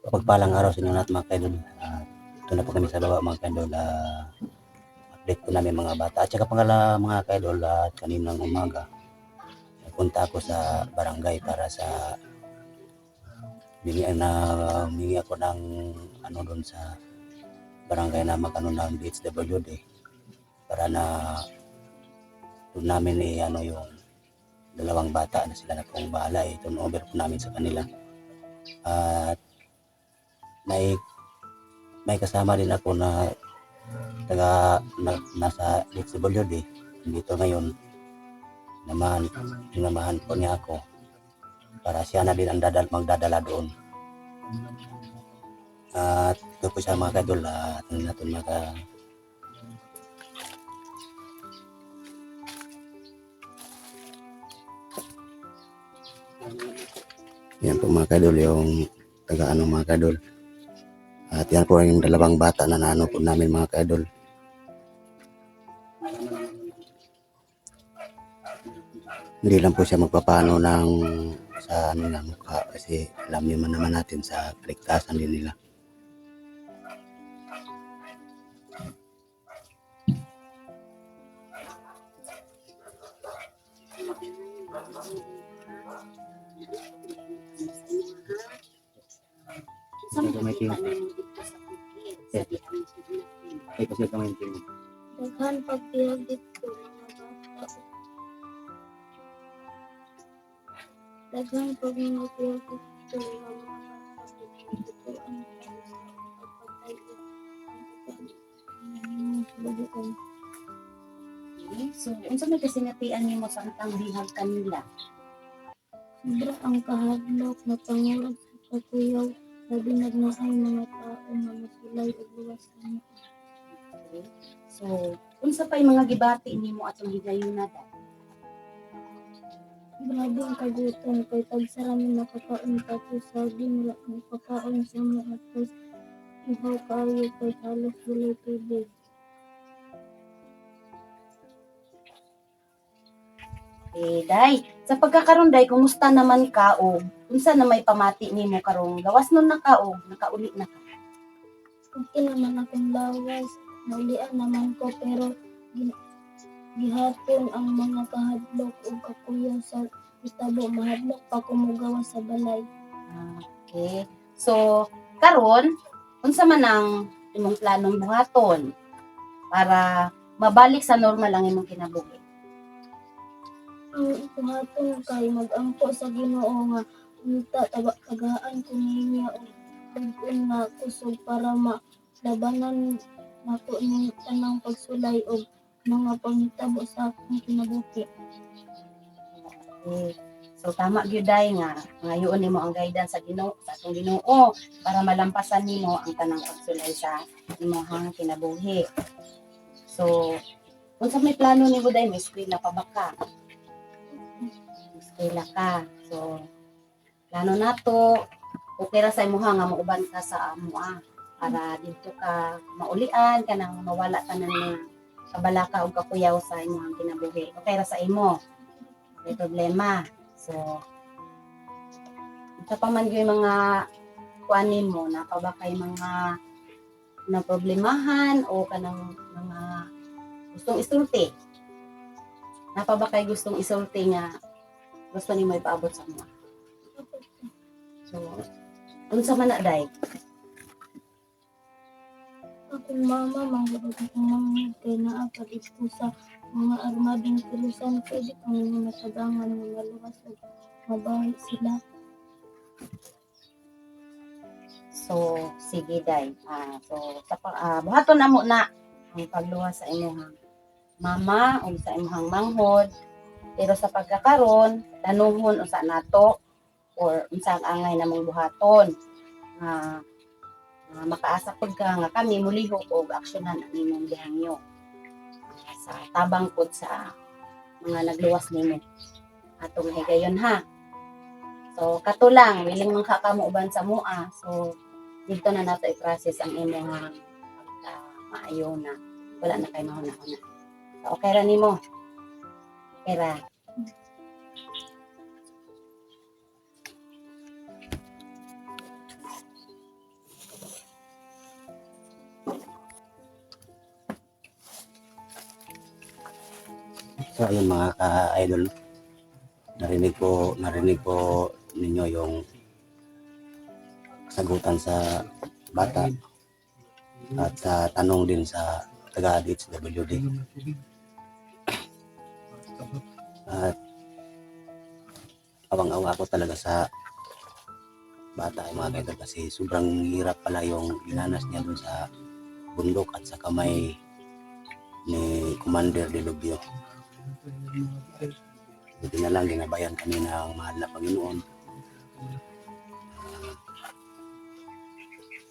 Pagpalang araw sa inyo lahat mga kaidol. Ito na po kami sa baba mga kaidol. Update po namin mga bata. At saka pangala mga kaidol, kaninang umaga punta ako sa barangay para sa humingi ako ng ano doon sa barangay na magano ng DHWD para na doon namin ano yung dalawang bata na sila na pong bahala. Turn over po namin sa kanila. At may kasama din ako na nasa DHWD dito ngayon naman, sinamahan po niya ako para siya na din ang magdadala doon. At ito po siya mga kadol, natin yan po mga kadol, yung taga mga kadol. At yan po yung dalawang bata na naano po namin mga kadol. Hindi lang po siya magpapano ng sa ano na mukha kasi alam niyo man naman natin sa kaligtasan din nila. Daghan pagtiyag dito mga bata. Daghan pag mga tiyag dito mga bata. So, unsa may kasinatian nimo sa antang bihag kanila? Sobra ang kahadlok na pangurag sa pagkuyaw. Sabi nagnaay mga tao na masulay o luwas na. Okay. So, unsa pa'y mga gibati nimo atong higayuna da? Grabe ang kagutom kay tagsara mi nakakaon tapos sabi wala kang pagkaon sa mga atos. Ihaw kayo kay halos walay tubig. Day, sa pagkakaroon day, kumusta naman ka o unsa na may pamati nimo karong gawas nun na ka o nakauli na ka? Okay naman akong lawas. Naulian naman ko pero gihapon ang mga kahadlok o kakuya sa itabo. Mahadlok pa kumugawa sa balay. Okay. So, karon unsa man ang imong planong buhaton para mabalik sa normal ang imong kinabuhi? Ang buhaton kay mag-ampo sa Ginoo nga unta tagaan ko niya o pag-un nga kusog para malabanan nako ning tanang pagsulay o mga panghitabo sa akong kinabuhi. Okay. So tama gyud day nga ngayon nimo ang guidance sa Ginoo sa atong Ginoo para malampasan nimo ang tanang pagsulay sa imong kinabuhi. So unsa may plano nimo day, may eskwela pa ba ka? Eskwela ka. So plano nato okay ra sa imong nga mauban ka sa amoa para dito ka maulian kanang mawala ka ng mga kabalaka o kakuyaw sa imong kinabuhi. Okay ra sa imo. May problema. So, ito pa man yung mga kuanin mo, napabakay mga na problemahan o kanang mga gustong isulti. Napabakay gustong isulti nga gusto ni mo ipaabot sa mga. So, unsa man na day? Akong mama manggod akong mga kay naa dito sa mga armadong tulusan pwede kang mga matabangan mga luwas o mabahay sila. So, sige day. So, buhaton na mo na ang pagluwas sa imong mama o sa imong manghod. Pero sa pagkakaron, tanunghon unsa nato or unsa ang angay namong buhaton. Makaasa pud ka nga kami mulihok og aksyonan ang imong gihangyo. Sa tabang pud sa mga nagluwas nimo. Atong higayon ha. So, kato lang, willing man ka mo uban sa mua. So, dito na nato i-process ang imong maayo na wala na kay mahuna-huna. So, okay ra nimo. Okay ra. So ayun mga ka-idol, narinig po ninyo yung sagutan sa bata at tanong din sa taga-DHWD. At awang-awa ako talaga sa bata ay mga kaidol kasi sobrang hirap pala yung dinanas niya dun sa bundok at sa kamay ni Commander Delubio. Buti na lang ginabayan kami ng mahal na Panginoon.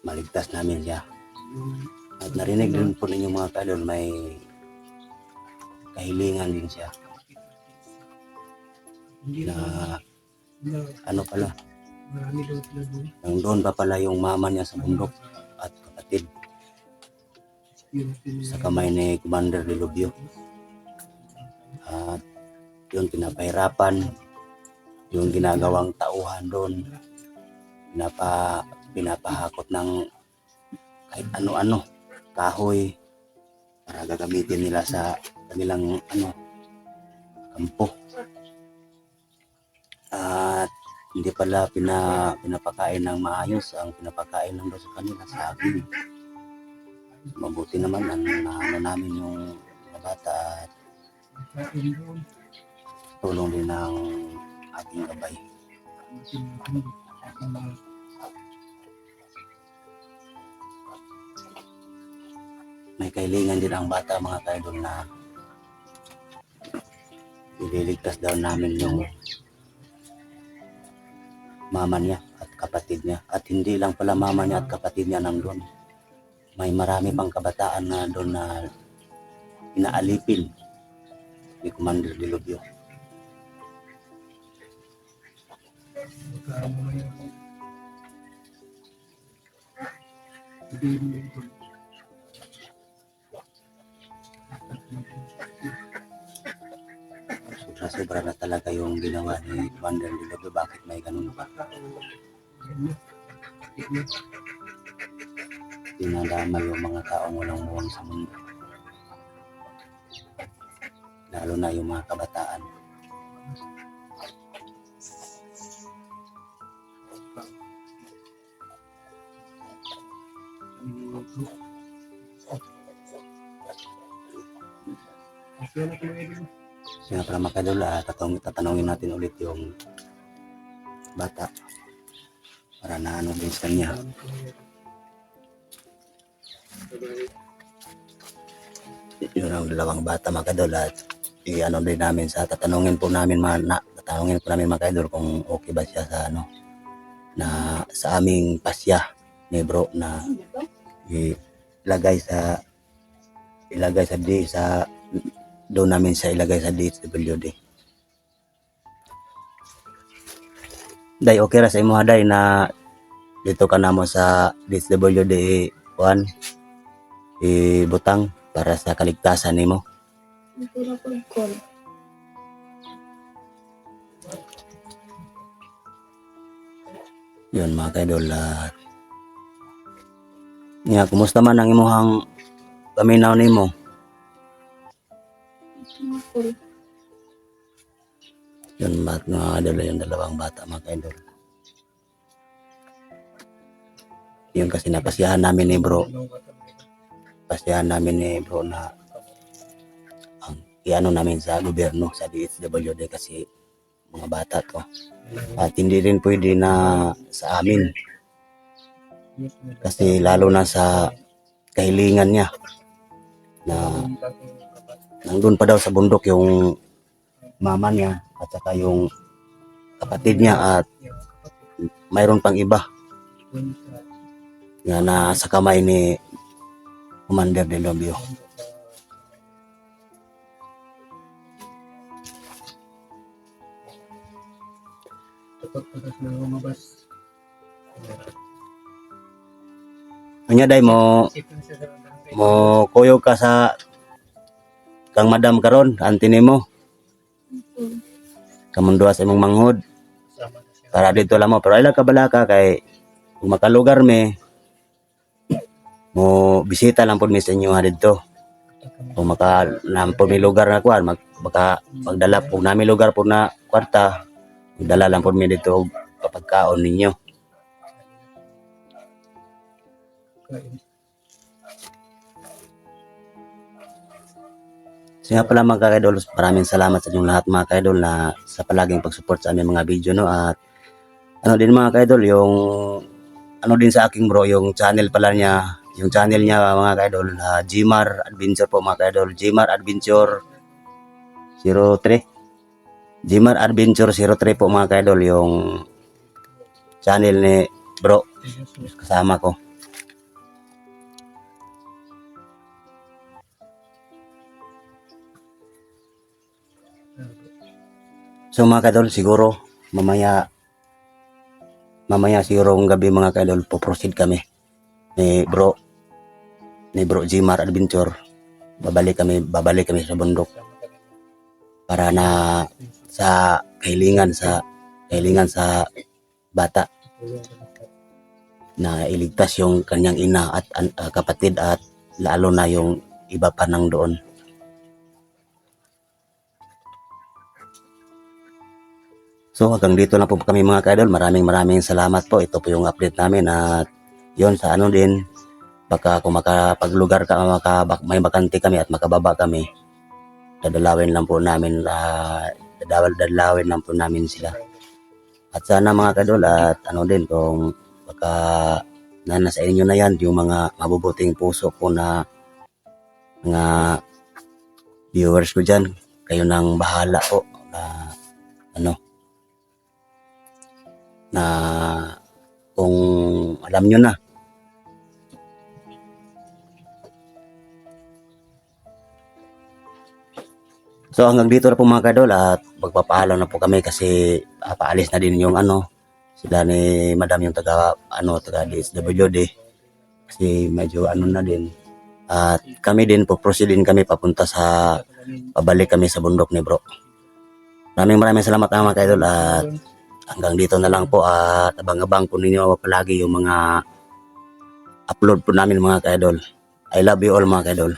Maligtas namin siya. At narinig din po ninyo mga kaidol, may kahilingan din siya na ano pala, nandun pa pala yung mama niya sa bundok at kapatid sa kamay ni Commander Delubio. At yung pinapahirapan, yung ginagawang tauhan doon, pinapahakot ng kahit ano-ano, kahoy, para gagamitin nila sa kanilang kampo. At hindi pala pinapakain ng maayos, ang pinapakain lang daw sa kanila sa akin. Mabuti naman ang namin yung mga bata at tulong din ng aking gabay. May kahilingan din ang bata mga kaidol na ililigtas daw namin yung mama niya at kapatid niya. At hindi lang pala mama niya at kapatid niya nandun. May marami pang kabataan na doon na inaalipin ni Commander Delubio. Sobra na talaga yung ginawa ni Commander Delubio. Bakit may ganun pa? Dinadama yung mga taong walang muwang sa mundo. Lalo na yung mga kabataan. Kaya para makadula, tatanungin natin ulit yung bata para na ano din sa kanya. Yun ang dalawang bata mga kadol at i-ano din namin sa tatanungin po namin mga kadol kung okay ba siya sa na sa aming pasya ni bro na ilagay sa doon namin sa ilagay sa DHWD. Day, okay ra sa imo haday na dito ka na mo sa DHWD 1 ibutang para sa kaligtasan nimo. Pira po call. Yun mga kaidol. Kumusta man ang imuhang paminaw nimo? Yun mga kaidol, yung dalawang bata mga kaidol. Yun kasi napasyahan namin ni bro. Pasyahan namin ni bro na iano namin sa gobyerno, sa DHWD kasi mga bata to. At hindi rin pwede na sa amin. Kasi lalo na sa kahilingan niya na nandun pa daw sa bundok yung mama niya at saka yung kapatid niya at mayroon pang iba na nasa kamay ni Commander Delubio. Anya day mo kuyog ka sa kang madam karon anti nimo kamunduwa sa imong manghod para dito lang mo pero ila ka balaka kay kung makalugar me mo bisita lang pud mi sa inyo ha dito kung maka nampod mi lugar na kuan baka magdala po namin lugar po na kwarta, magdala lang po mi dito og papagkaon ninyo. So nga pala mga ka-idol, maraming salamat sa inyong lahat mga ka-idol na sa palaging pag-support sa aming mga video, no. At ano din mga ka-idol, yung ano din sa aking bro, yung channel pala niya, yung channel niya mga ka-idol, Gmar Adventure po mga ka-idol, Gmar Adventure 03. Gmar Adventure 03 po mga ka-idol, yung channel ni bro, kasama ko. So mga ka-idol, siguro mamaya siguro ng gabi mga ka-idol, po-proceed kami ni bro Gmar Adventure. Babalik kami sa bundok para na sa kahilingan sa bata na iligtas yung kanyang ina at kapatid, at lalo na yung iba pa nang doon. So hanggang dito lang po kami mga ka-idol. Maraming salamat po. Ito po yung update namin, at yon sa ano din, baka kung makapaglugar ka, may bakante kami at makababa kami, dadalawin lang po namin sila. At sana mga ka-idol, at ano din, kung baka nasa inyo na yan, yung mga mabubuting puso ko na mga viewers ko dyan, kayo nang bahala po na kung alam nyo na. So hanggang dito na po mga ka-idol, at magpapaalam na po kami kasi paalis na din yung sila ni madam, yung taga DSWD, kasi medyo na din, at kami din proceed din kami pabalik kami sa bundok ni bro. Maraming salamat mga ka-idol, at hanggang dito na lang po, at abang-abang po ninyo palagi yung mga upload po namin mga ka-idol. I love you all mga ka-idol.